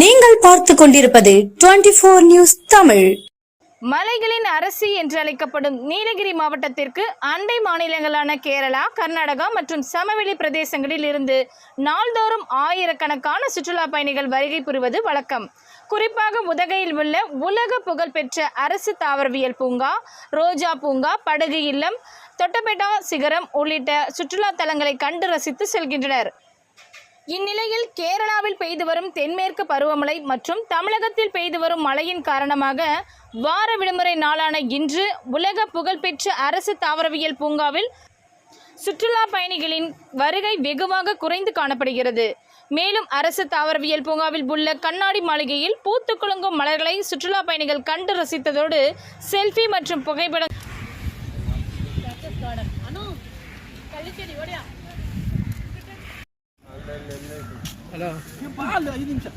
நீங்கள் பார்த்துக் கொண்டிருப்பது 24 நியூஸ் தமிழ். மலைகளின் அரசி என்று அழைக்கப்படும் நீலகிரி மாவட்டத்திற்கு அண்டை மாநிலங்களான கேரளா, கர்நாடகா மற்றும் சமவெளி பிரதேசங்களில் இருந்து நாள்தோறும் ஆயிரக்கணக்கான சுற்றுலா பயணிகள் வருகை புரிவது வழக்கம். குறிப்பாக உதகையில் உள்ள உலக புகழ்பெற்ற அரசு தாவரவியல் பூங்கா, ரோஜா பூங்கா, படகு இல்லம், தொட்டபெட்டா சிகரம் உள்ளிட்ட சுற்றுலா தலங்களை கண்டு ரசித்து செல்கின்றனர். இந்நிலையில் கேரளாவில் பெய்து வரும் தென்மேற்கு பருவமழை மற்றும் தமிழகத்தில் பெய்து வரும் மழையின் காரணமாக வார விடுமுறை நாளான இன்று உலக புகழ்பெற்ற அரசு தாவரவியல் பூங்காவில் சுற்றுலா பயணிகளின் வருகை வெகுவாக குறைந்து காணப்படுகிறது. மேலும் அரசு தாவரவியல் பூங்காவில் உள்ள கண்ணாடி மாளிகையில் பூத்து குலுங்கும் மலர்களை சுற்றுலா பயணிகள் கண்டு ரசித்ததோடு செல்ஃபி மற்றும் புகைப்படம் హలో 5 నిమిషాలు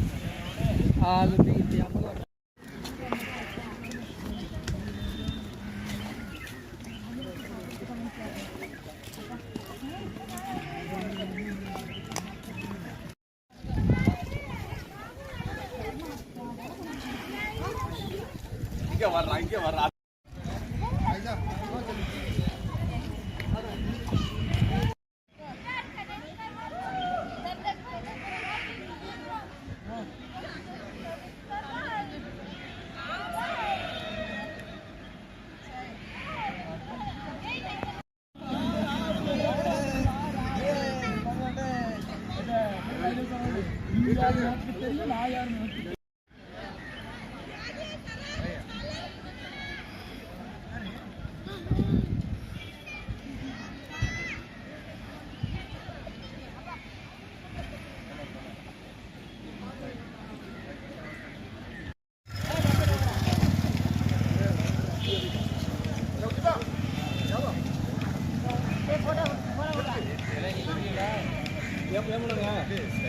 இங்கே வர்றா தெரியும் நான் யாருன்னு ஏமுங்க